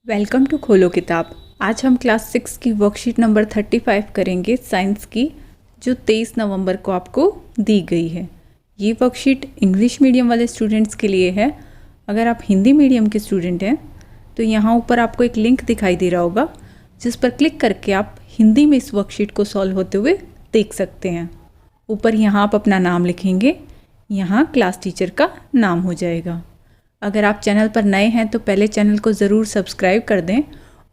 Welcome to खोलो किताब। आज हम क्लास 6 की वर्कशीट नंबर 35 करेंगे साइंस की, जो 23 नवंबर को आपको दी गई है। ये वर्कशीट इंग्लिश मीडियम वाले स्टूडेंट्स के लिए है। अगर आप हिंदी मीडियम के स्टूडेंट हैं तो यहाँ ऊपर आपको एक लिंक दिखाई दे रहा होगा, जिस पर क्लिक करके आप हिंदी में इस वर्कशीट को सॉल्व होते हुए देख सकते हैं। ऊपर यहाँ आप अपना नाम लिखेंगे, यहाँ क्लास टीचर का नाम हो जाएगा। अगर आप चैनल पर नए हैं तो पहले चैनल को ज़रूर सब्सक्राइब कर दें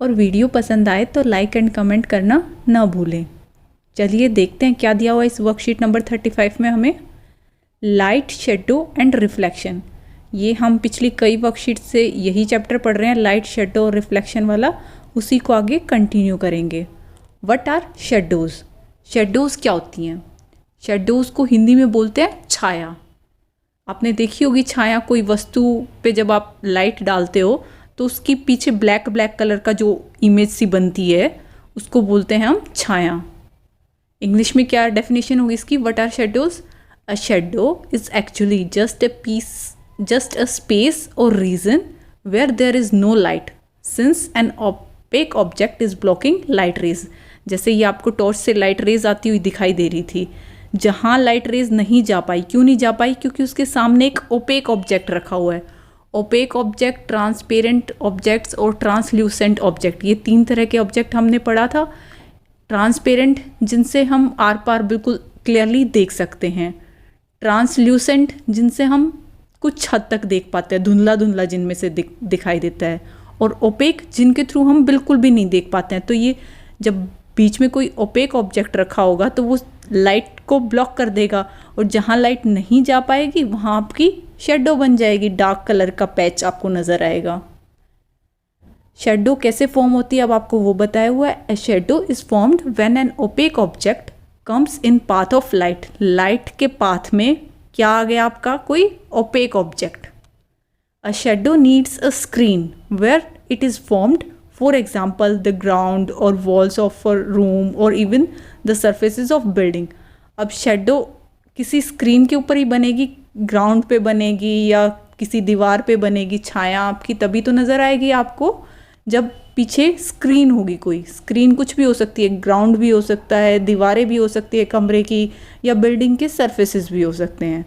और वीडियो पसंद आए तो लाइक एंड कमेंट करना ना भूलें। चलिए देखते हैं क्या दिया हुआ इस वर्कशीट नंबर 35 में हमें। Light, shadow and reflection. ये हम पिछली कई वर्कशीट से यही चैप्टर पढ़ रहे हैं, लाइट, शेडो और रिफ्लेक्शन वाला। उसी को आगे कंटिन्यू करेंगे। What are shadows? शेडोज़ क्या होती हैं? शेडोज़ को हिंदी में बोलते हैं छाया। आपने देखी होगी छाया, कोई वस्तु पे जब आप लाइट डालते हो तो उसकी पीछे ब्लैक कलर का जो इमेज सी बनती है उसको बोलते हैं हम छाया। इंग्लिश में क्या डेफिनेशन होगी इसकी? What are shadows? A shadow is actually just a space or region where there is no light since an opaque object is blocking light rays. जैसे ये आपको टॉर्च से लाइट रेज आती हुई दिखाई दे रही थी, जहाँ लाइट रेज नहीं जा पाई। क्यों नहीं जा पाई? क्योंकि उसके सामने एक ओपेक ऑब्जेक्ट रखा हुआ है। ओपेक ऑब्जेक्ट, ट्रांसपेरेंट ऑब्जेक्ट्स और ट्रांसल्यूसेंट ऑब्जेक्ट, ये 3 तरह के ऑब्जेक्ट हमने पढ़ा था। ट्रांसपेरेंट, जिनसे हम आर पार बिल्कुल क्लियरली देख सकते हैं। ट्रांसल्यूसेंट, जिनसे हम कुछ हद तक देख पाते हैं, धुंधला जिनमें से दिखाई देता है। और ओपेक, जिनके थ्रू हम बिल्कुल भी नहीं देख पाते हैं। तो ये जब बीच में कोई ओपेक ऑब्जेक्ट रखा होगा तो वो लाइट को ब्लॉक कर देगा, और जहाँ लाइट नहीं जा पाएगी वहाँ आपकी शेडो बन जाएगी, डार्क कलर का पैच आपको नज़र आएगा। शेडो कैसे फॉर्म होती है अब आपको वो बताया हुआ है। A shadow is formed when an opaque object comes in path of light. Light के पाथ में क्या आ गया आपका? कोई opaque object. A shadow needs a screen where it is formed, for example the ground or walls of a room or even the surfaces of building। अब shadow किसी screen के ऊपर ही बनेगी, ग्राउंड पे बनेगी या किसी दीवार पे बनेगी छाया आपकी, तभी तो नज़र आएगी आपको जब पीछे स्क्रीन होगी। कोई स्क्रीन कुछ भी हो सकती है, ग्राउंड भी हो सकता है, दीवारें भी हो सकती है कमरे की, या बिल्डिंग के सरफेसेस भी हो सकते हैं।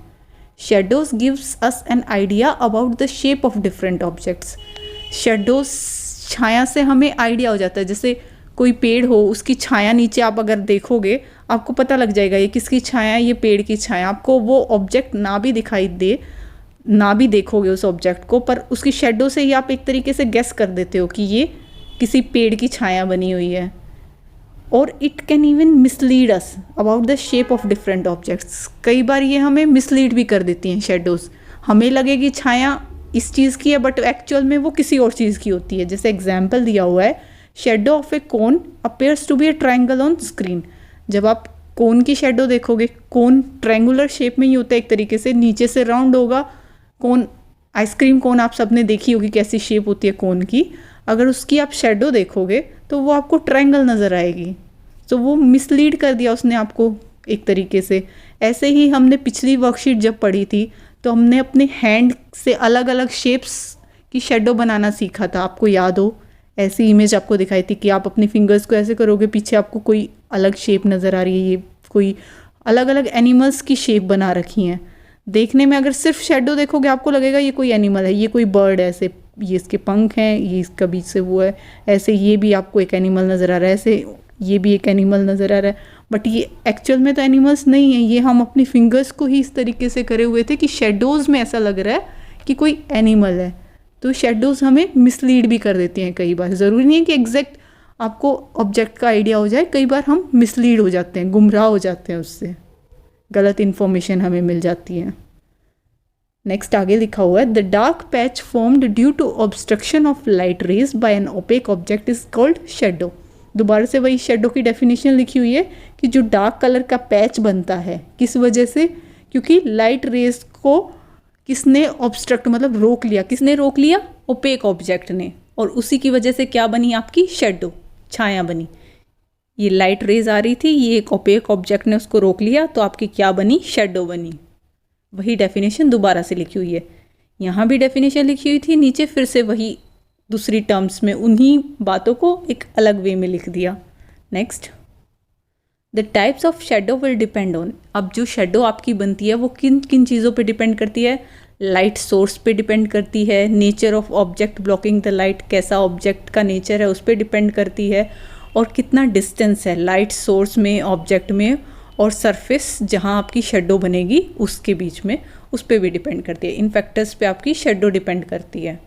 Shadows gives us an idea about the shape of different objects. Shadows, छाया से हमें आइडिया हो जाता है। जैसे कोई पेड़ हो, उसकी छाया नीचे आप अगर देखोगे आपको पता लग जाएगा ये किसकी छाया है, ये पेड़ की छाया। आपको वो ऑब्जेक्ट ना भी दिखाई दे, ना भी देखोगे उस ऑब्जेक्ट को, पर उसकी शेडो से ही आप एक तरीके से गेस कर देते हो कि ये किसी पेड़ की छाया बनी हुई है। और it can even mislead us about the shape of different objects. कई बार ये हमें मिसलीड भी कर देती हैं शेडोज़। हमें लगेगी छाया इस चीज़ की है बट एक्चुअल में वो किसी और चीज़ की होती है। जैसे एग्जाम्पल दिया हुआ है, shadow of a cone appears to be a triangle on screen. जब आप कोन की शेडो देखोगे, कोन ट्रायंगुलर शेप में ही होता है एक तरीके से, नीचे से राउंड होगा। कोन, आइसक्रीम कोन आप सबने देखी होगी कैसी शेप होती है कोन की। अगर उसकी आप शेडो देखोगे तो वो आपको ट्रायंगल नज़र आएगी। तो वो मिसलीड कर दिया उसने आपको एक तरीके से। ऐसे ही हमने पिछली वर्कशीट जब पढ़ी थी तो हमने अपने हैंड से अलग अलग शेप्स की शेडो बनाना सीखा था। आपको याद हो, ऐसी इमेज आपको दिखाई थी कि आप अपनी फिंगर्स को ऐसे करोगे, पीछे आपको कोई अलग शेप नज़र आ रही है। ये कोई अलग अलग एनिमल्स की शेप बना रखी हैं। देखने में अगर सिर्फ शेडो देखोगे आपको लगेगा ये कोई एनिमल है, ये कोई बर्ड है, ऐसे ये इसके पंख हैं, ये इसका बीच से वो है, ऐसे ये भी आपको एक एनिमल नज़र आ रहा है, ऐसे ये भी एक एनिमल नज़र आ रहा है। बट ये एक्चुअल में तो एनिमल्स नहीं है, ये हम अपनी फिंगर्स को ही इस तरीके से करे हुए थे कि शेडोज़ में ऐसा लग रहा है कि कोई एनिमल है। तो शेडोज़ हमें मिसलीड भी कर देती हैं कई बार। ज़रूरी नहीं है कि एग्जैक्ट आपको ऑब्जेक्ट का आइडिया हो जाए, कई बार हम मिसलीड हो जाते हैं, गुमराह हो जाते हैं, उससे गलत इन्फॉर्मेशन हमें मिल जाती है। नेक्स्ट आगे लिखा हुआ है, the dark patch formed due to obstruction of light rays by an opaque object is called shadow. दोबारा से वही शेडो की डेफिनेशन लिखी हुई है कि जो डार्क कलर का पैच बनता है, किस वजह से? क्योंकि लाइट रेज को किसने ऑब्स्ट्रक्ट, मतलब रोक लिया। किसने रोक लिया? ओपेक ऑब्जेक्ट ने। और उसी की वजह से क्या बनी आपकी? शेडो, छाया बनी। ये लाइट रेज आ रही थी, ये एक ओपेक ऑब्जेक्ट ने उसको रोक लिया, तो आपकी क्या बनी? शेडो बनी। वही डेफिनेशन दोबारा से लिखी हुई है। यहाँ भी डेफिनेशन लिखी हुई थी, नीचे फिर से वही दूसरी टर्म्स में, उन्हीं बातों को एक अलग वे में लिख दिया। Next, the types of shadow will depend on. अब जो शेडो आपकी बनती है वो किन किन चीज़ों पे डिपेंड करती है? लाइट सोर्स पे डिपेंड करती है, nature of object blocking the light, कैसा ऑब्जेक्ट का नेचर है उस पर डिपेंड करती है, और कितना डिस्टेंस है लाइट सोर्स में, ऑब्जेक्ट में और सरफेस जहाँ आपकी शेडो बनेगी उसके बीच में, उस पर भी डिपेंड करती है। इन फैक्टर्स पे आपकी शेडो डिपेंड करती है।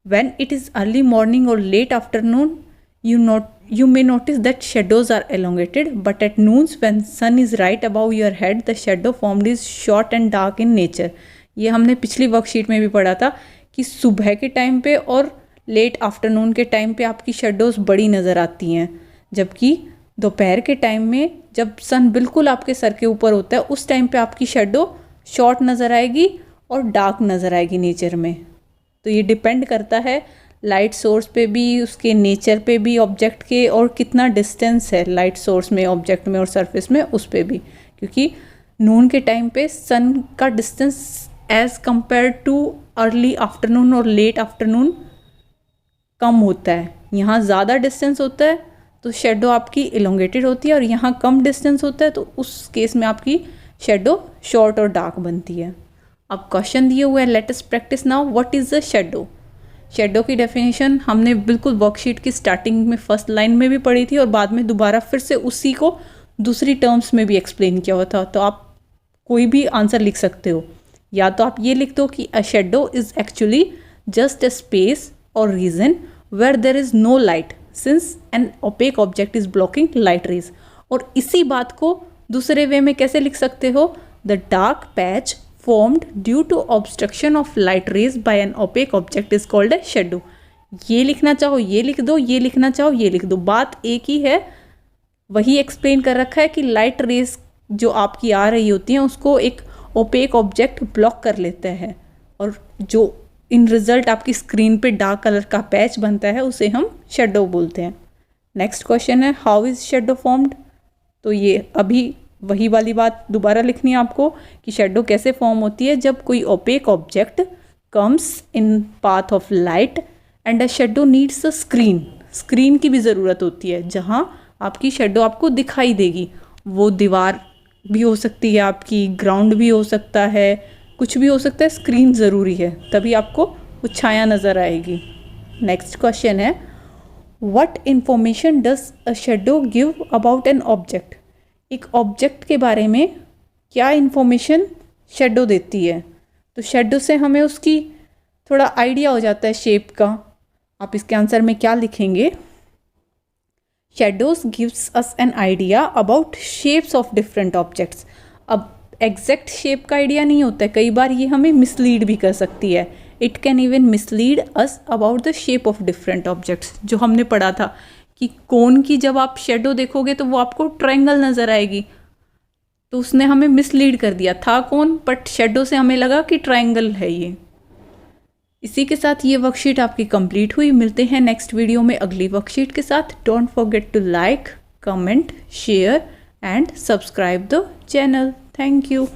When it is early morning or late afternoon, you may notice that shadows are elongated, but at noons when sun is right above your head, the shadow formed is short and dark in nature. ये हमने पिछली worksheet में भी पढ़ा था कि सुबह के टाइम पे और लेट आफ्टरनून के टाइम पे आपकी शेडोज़ बड़ी नज़र आती हैं, जबकि दोपहर के टाइम में जब सन बिल्कुल आपके सर के ऊपर होता है उस टाइम पे आपकी शेडो शॉर्ट नज़र आएगी और डार्क नज़र आएगी नेचर में। तो ये डिपेंड करता है लाइट सोर्स पे भी, उसके नेचर पे भी ऑब्जेक्ट के, और कितना डिस्टेंस है लाइट सोर्स में, ऑब्जेक्ट में और सरफेस में, उस पे भी। क्योंकि नून के टाइम पे सन का distance as compare too early afternoon और लेट आफ्टरनून कम होता है। यहाँ ज़्यादा डिस्टेंस होता है तो शेडो आपकी इलोंगेटेड होती है, और यहाँ कम डिस्टेंस होता है तो उस केस में आपकी शेडो शॉर्ट और डार्क बनती है। अब क्वेश्चन दिए हुए हैं, let us practice now. What is the shadow? Shadow की डेफिनेशन हमने बिल्कुल वर्कशीट की स्टार्टिंग में फर्स्ट लाइन में भी पढ़ी थी, और बाद में दोबारा फिर से उसी को दूसरी टर्म्स में भी एक्सप्लेन किया हुआ था। तो आप कोई भी आंसर लिख सकते हो, या तो आप ये लिख दो कि a shadow is actually just a space or region where there is no light since an opaque object is blocking light rays. और इसी बात को दूसरे वे में कैसे लिख सकते हो? The dark patch formed due to obstruction of light rays by an opaque object is called a shadow. ये लिखना चाहो ये लिख दो, ये लिखना चाहो ये लिख दो, बात एक ही है। वही एक्सप्लेन कर रखा है कि लाइट रेज जो आपकी आ रही होती हैं उसको एक ओपेक ऑब्जेक्ट ब्लॉक कर लेता है, और जो इन रिजल्ट आपकी स्क्रीन पे डार्क कलर का पैच बनता है उसे हम शेडो बोलते हैं। नेक्स्ट क्वेश्चन है, हाउ इज़ शेडो फॉर्म्ड? तो ये अभी वही वाली बात दोबारा लिखनी है आपको कि शेडो कैसे फॉर्म होती है। जब कोई opaque object comes in path of light and a shadow needs a screen. Screen की भी ज़रूरत होती है जहाँ आपकी शेडो आपको दिखाई देगी। वो दीवार भी हो सकती है, आपकी ग्राउंड भी हो सकता है, कुछ भी हो सकता है, स्क्रीन ज़रूरी है, तभी आपको वो छाया नज़र आएगी। नेक्स्ट क्वेश्चन है, what information does a shadow give about an object? एक ऑब्जेक्ट के बारे में क्या इन्फॉर्मेशन शेडो देती है? तो शेडो से हमें उसकी थोड़ा आइडिया हो जाता है शेप का। आप इसके आंसर में क्या लिखेंगे? Shadows gives us an idea about shapes of different objects. अब एग्जैक्ट शेप का आइडिया नहीं होता है, कई बार ये हमें मिसलीड भी कर सकती है। It can even mislead us about the shape of different objects, जो हमने पढ़ा था कि कोन की जब आप शेडो देखोगे तो वो आपको ट्रायंगल नज़र आएगी, तो उसने हमें मिसलीड कर दिया था कोन, बट शेडो से हमें लगा कि ट्रायंगल है ये। इसी के साथ ये वर्कशीट आपकी कंप्लीट हुई। मिलते हैं नेक्स्ट वीडियो में अगली वर्कशीट के साथ। Don't forget to like, comment, share and subscribe the channel. Thank you.